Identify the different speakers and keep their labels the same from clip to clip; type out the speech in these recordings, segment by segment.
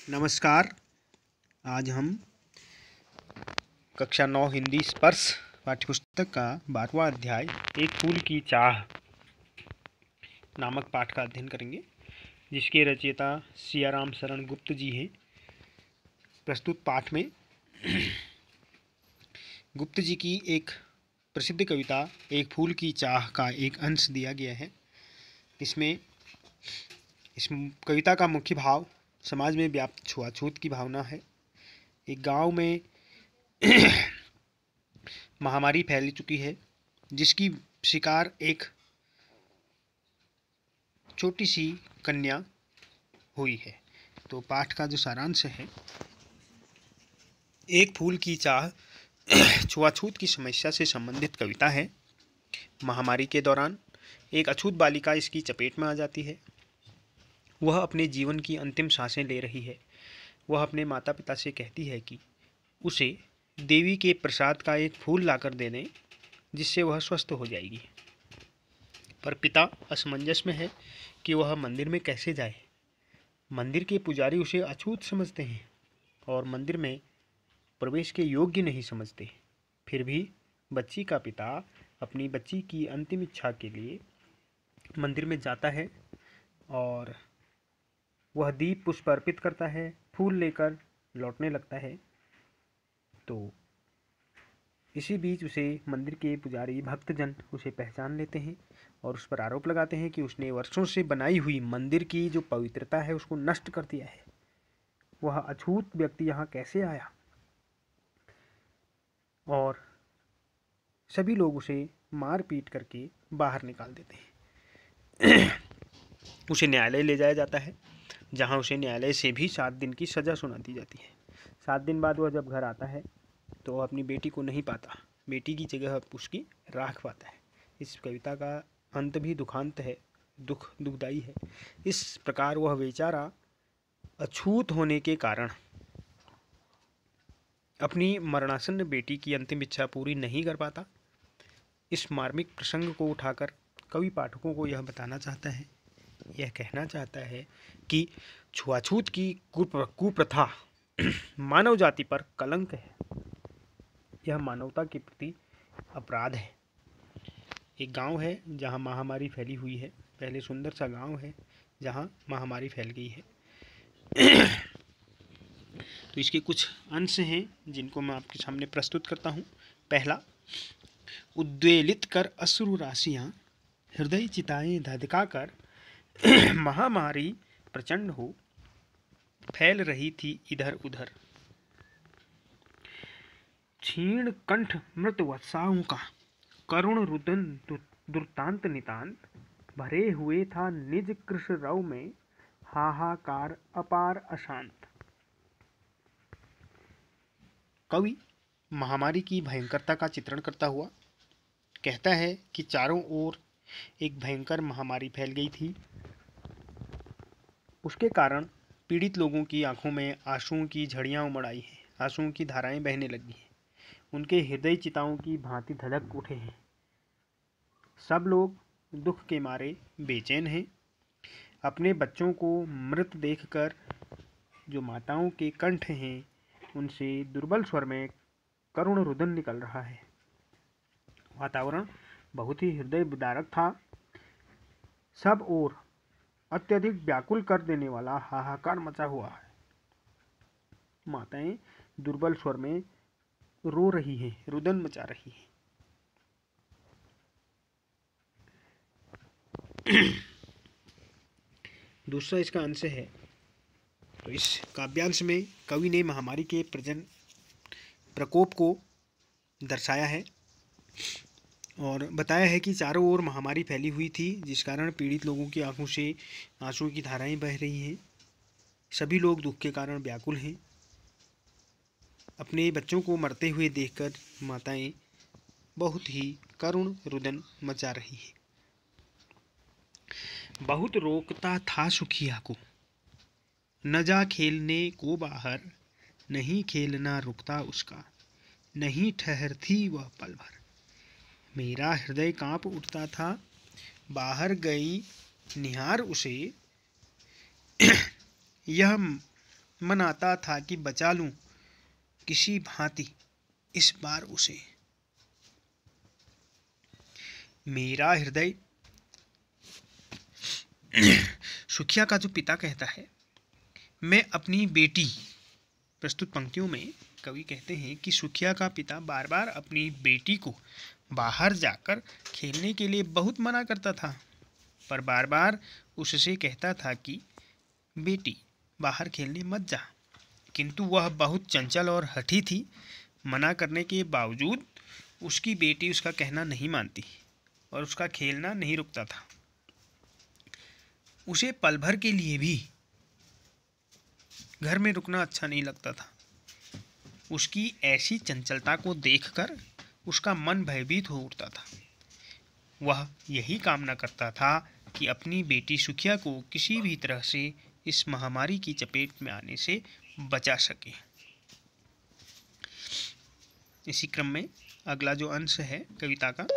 Speaker 1: नमस्कार। आज हम कक्षा 9 हिंदी स्पर्श पाठ्यपुस्तक का 12वां अध्याय एक फूल की चाह नामक पाठ का अध्ययन करेंगे, जिसके रचयिता सियाराम शरण गुप्त जी हैं। प्रस्तुत पाठ में गुप्त जी की एक प्रसिद्ध कविता एक फूल की चाह का एक अंश दिया गया है। इस कविता का मुख्य भाव समाज में व्याप्त छुआछूत की भावना है। एक गांव में महामारी फैल चुकी है, जिसकी शिकार एक छोटी सी कन्या हुई है। तो पाठ का जो सारांश है, एक फूल की चाह छुआछूत की समस्या से संबंधित कविता है। महामारी के दौरान एक अछूत बालिका इसकी चपेट में आ जाती है। वह अपने जीवन की अंतिम सांसें ले रही है। वह अपने माता पिता से कहती है कि उसे देवी के प्रसाद का एक फूल लाकर दे दें, जिससे वह स्वस्थ हो जाएगी। पर पिता असमंजस में है कि वह मंदिर में कैसे जाए। मंदिर के पुजारी उसे अछूत समझते हैं और मंदिर में प्रवेश के योग्य नहीं समझते। फिर भी बच्ची का पिता अपनी बच्ची की अंतिम इच्छा के लिए मंदिर में जाता है और वह दीप पुष्प अर्पित करता है, फूल लेकर लौटने लगता है। तो इसी बीच उसे मंदिर के पुजारी भक्तजन उसे पहचान लेते हैं और उस पर आरोप लगाते हैं कि उसने वर्षों से बनाई हुई मंदिर की जो पवित्रता है उसको नष्ट कर दिया है। वह अछूत व्यक्ति यहाँ कैसे आया? और सभी लोग उसे मार पीट करके बाहर निकाल देते हैं। उसे न्यायालय ले जाया जाता है, जहाँ उसे न्यायालय से भी 7 दिन की सज़ा सुना दी जाती है। 7 दिन बाद वह जब घर आता है तो वह अपनी बेटी को नहीं पाता। बेटी की जगह उसकी राख पाता है। इस कविता का अंत भी दुखांत है, दुखदाई है। इस प्रकार वह बेचारा अछूत होने के कारण अपनी मरणासन्न बेटी की अंतिम इच्छा पूरी नहीं कर पाता। इस मार्मिक प्रसंग को उठाकर कवि पाठकों को यह बताना चाहता है, यह कहना चाहता है कि छुआछूत की कुप्रथा मानव जाति पर कलंक है। यह मानवता के प्रति अपराध है। एक गांव है जहां महामारी फैली हुई है। पहले सुंदर सा गांव है जहां महामारी फैल गई है। तो इसके कुछ अंश हैं जिनको मैं आपके सामने प्रस्तुत करता हूं। पहला, उद्वेलित कर अश्रु राशियां हृदय चिताएं धधका कर महामारी प्रचंड हो फैल रही थी इधर उधर। क्षीण कंठ मृत वत्साओं का करुण रुदन दुर्तांत नितांत भरे हुए था निज कृश रव में हाहाकार अपार अशांत। कवि महामारी की भयंकरता का चित्रण करता हुआ कहता है कि चारों ओर एक भयंकर महामारी फैल गई थी। उसके कारण पीड़ित लोगों की आंखों में आंसुओं की झड़ियां उमड़ आई हैं, आंसुओं की धाराएं बहने लगी हैं। उनके हृदय चिताओं की भांति धधक उठे हैं। सब लोग दुख के मारे बेचैन हैं। अपने बच्चों को मृत देखकर जो माताओं के कंठ हैं, उनसे दुर्बल स्वर में करुण रुदन निकल रहा है। वातावरण बहुत ही हृदय विदारक था। सब ओर अत्यधिक व्याकुल कर देने वाला हाहाकार मचा हुआ है। माताएं दुर्बल स्वर में रो रही हैं, रुदन मचा रही हैं। दूसरा इसका अंश है। तो इस काव्यांश में कवि ने महामारी के प्रकोप को दर्शाया है और बताया है कि चारों ओर महामारी फैली हुई थी, जिस कारण पीड़ित लोगों की आंखों से आंसुओं की धाराएं बह रही हैं। सभी लोग दुख के कारण व्याकुल हैं। अपने बच्चों को मरते हुए देखकर माताएं बहुत ही करुण रुदन मचा रही हैं। बहुत रोकता था सुखिया को न जा खेलने को बाहर, नहीं खेलना रुकता उसका, नहीं ठहरती वह पल भर। मेरा हृदय कांप उठता था, बाहर गई निहार उसे, यह मन आता था कि बचा लूं किसी भांति इस बार उसे। मेरा हृदय सुखिया का जो पिता कहता है, मैं अपनी बेटी। प्रस्तुत पंक्तियों में कवि कहते हैं कि सुखिया का पिता बार बार अपनी बेटी को बाहर जाकर खेलने के लिए बहुत मना करता था, पर बार बार उससे कहता था कि बेटी बाहर खेलने मत जा, किंतु वह बहुत चंचल और हठी थी। मना करने के बावजूद उसकी बेटी उसका कहना नहीं मानती और उसका खेलना नहीं रुकता था। उसे पल भर के लिए भी घर में रुकना अच्छा नहीं लगता था। उसकी ऐसी चंचलता को देखकर उसका मन भयभीत हो उठता था। वह यही कामना करता था कि अपनी बेटी सुखिया को किसी भी तरह से इस महामारी की चपेट में आने से बचा सके। इसी क्रम में अगला जो अंश है कविता का,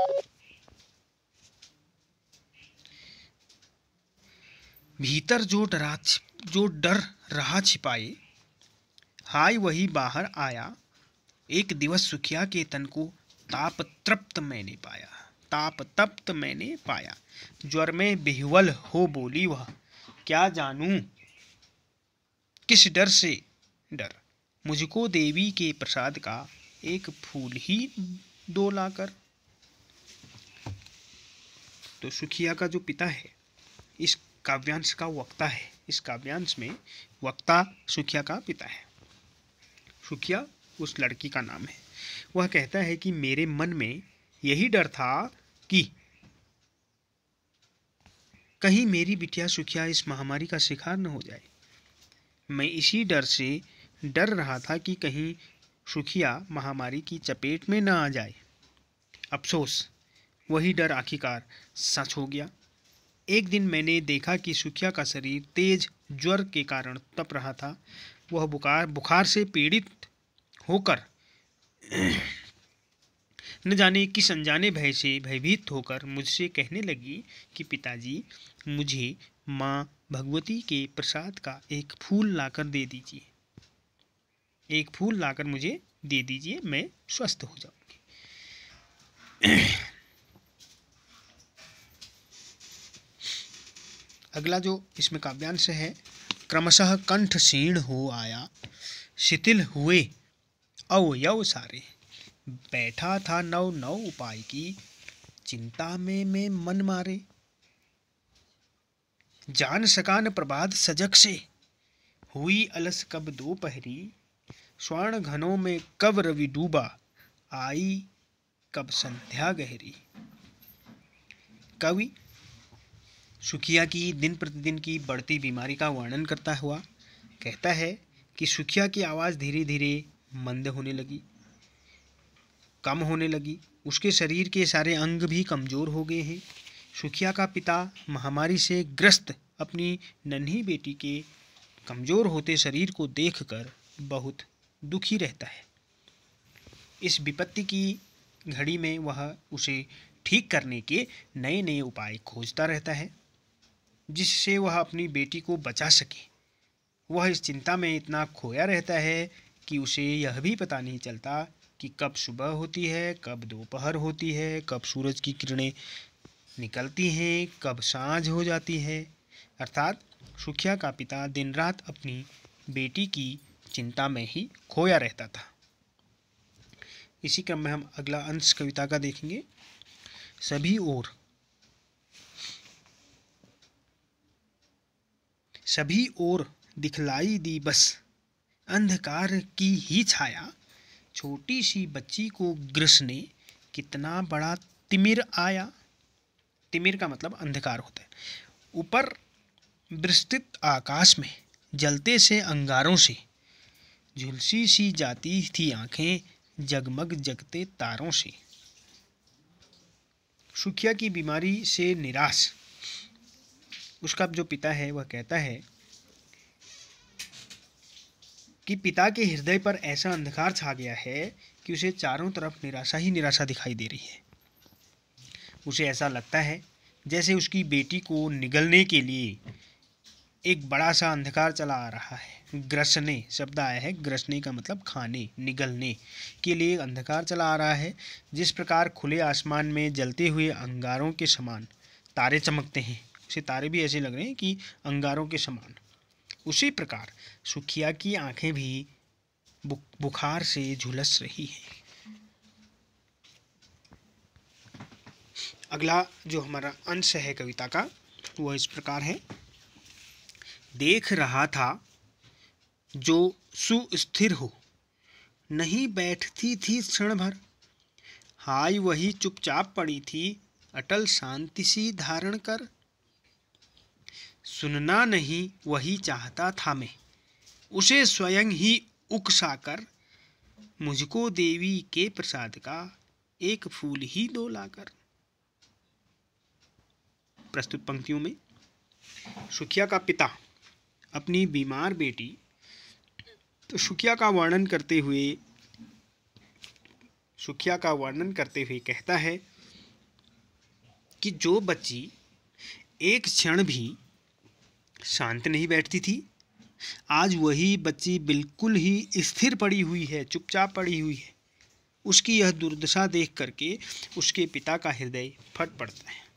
Speaker 1: भीतर जो डर रहा छिपाए, हाय वही बाहर आया। एक दिवस सुखिया के तन को ताप तप्त मैंने पाया। ज्वर में बेहवल हो बोली वह, क्या जानूं किस डर से डर। मुझको देवी के प्रसाद का एक फूल ही दो लाकर। तो सुखिया का जो पिता है इस काव्यांश का वक्ता है। इस काव्यांश में वक्ता सुखिया का पिता है। सुखिया उस लड़की का नाम है। वह कहता है कि मेरे मन में यही डर था कि कहीं मेरी बिटिया सुखिया इस महामारी का शिकार न हो जाए। मैं इसी डर से डर रहा था कि कहीं सुखिया महामारी की चपेट में न आ जाए। अफसोस वही डर आखिरकार सच हो गया। एक दिन मैंने देखा कि सुखिया का शरीर तेज ज्वर के कारण तप रहा था। वह बुखार से पीड़ित होकर न जाने किस अनजाने भय से भयभीत होकर मुझसे कहने लगी कि पिताजी, मुझे माँ भगवती के प्रसाद का एक फूल लाकर दे दीजिए। एक फूल लाकर मुझे दे दीजिए, मैं स्वस्थ हो जाऊंगी। अगला जो इसमें काव्यांश है, क्रमशः कंठ क्षीण हो आया, शिथिल हुए अवयव सारे। बैठा था नव नव उपाय की, चिंता में मैं मन मारे। जान सका न प्रभात सजग से, हुई अलस कब दोपहरी। स्वर्ण घनों में कब रवि डूबा, आई कब संध्या गहरी। कवि सुखिया की दिन प्रतिदिन की बढ़ती बीमारी का वर्णन करता हुआ कहता है कि सुखिया की आवाज़ धीरे धीरे मंद होने लगी, कम होने लगी। उसके शरीर के सारे अंग भी कमज़ोर हो गए हैं। सुखिया का पिता महामारी से ग्रस्त अपनी नन्ही बेटी के कमज़ोर होते शरीर को देखकर बहुत दुखी रहता है। इस विपत्ति की घड़ी में वह उसे ठीक करने के नए नए उपाय खोजता रहता है, जिससे वह अपनी बेटी को बचा सके। वह इस चिंता में इतना खोया रहता है कि उसे यह भी पता नहीं चलता कि कब सुबह होती है, कब दोपहर होती है, कब सूरज की किरणें निकलती हैं, कब सांझ हो जाती है। अर्थात सुखिया का पिता दिन रात अपनी बेटी की चिंता में ही खोया रहता था। इसी क्रम में हम अगला अंश कविता का देखेंगे। सभी ओर दिखलाई दी बस अंधकार की ही छाया। छोटी सी बच्ची को ग्रस ने कितना बड़ा तिमिर आया। तिमिर का मतलब अंधकार होता है। ऊपर विस्तृत आकाश में जलते से अंगारों से झुलसी सी जाती थी आंखें, जगमग जगते तारों से। सुखिया की बीमारी से निराश उसका जो पिता है वह कहता है कि पिता के हृदय पर ऐसा अंधकार छा गया है कि उसे चारों तरफ निराशा ही निराशा दिखाई दे रही है। उसे ऐसा लगता है जैसे उसकी बेटी को निगलने के लिए एक बड़ा सा अंधकार चला आ रहा है। ग्रसने शब्द आया है, ग्रसने का मतलब खाने, निगलने के लिए एक अंधकार चला आ रहा है। जिस प्रकार खुले आसमान में जलते हुए अंगारों के समान तारे चमकते हैं, उसे तारे भी ऐसे लग रहे हैं कि अंगारों के समान, उसी प्रकार सुखिया की आंखें भी बुखार से झुलस रही हैं। अगला जो हमारा अंश है कविता का वह इस प्रकार है। देख रहा था जो सुस्थिर हो, नहीं बैठती थी क्षण भर, हाय वही चुपचाप पड़ी थी अटल शांति सी धारण कर। सुनना नहीं वही चाहता था मैं, उसे स्वयं ही उकसा कर, मुझको देवी के प्रसाद का एक फूल ही दो लाकर। प्रस्तुत पंक्तियों में सुखिया का पिता अपनी बीमार बेटी, तो सुखिया का वर्णन करते हुए कहता है कि जो बच्ची एक क्षण भी शांत नहीं बैठती थी, आज वही बच्ची बिल्कुल ही स्थिर पड़ी हुई है, चुपचाप पड़ी हुई है। उसकी यह दुर्दशा देख करके उसके पिता का हृदय फट पड़ता है।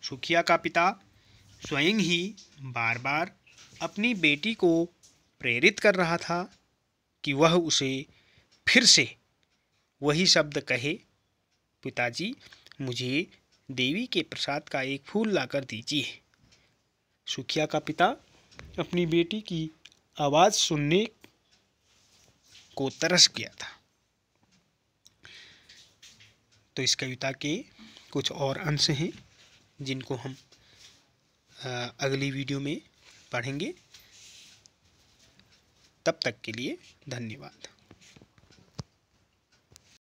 Speaker 1: सुखिया का पिता स्वयं ही बार बार अपनी बेटी को प्रेरित कर रहा था कि वह उसे फिर से वही शब्द कहे, पिताजी मुझे देवी के प्रसाद का एक फूल लाकर दीजिए। सुखिया का पिता अपनी बेटी की आवाज़ सुनने को तरस गया था। तो इस कविता के कुछ और अंश हैं जिनको हम अगली वीडियो में पढ़ेंगे। तब तक के लिए धन्यवाद।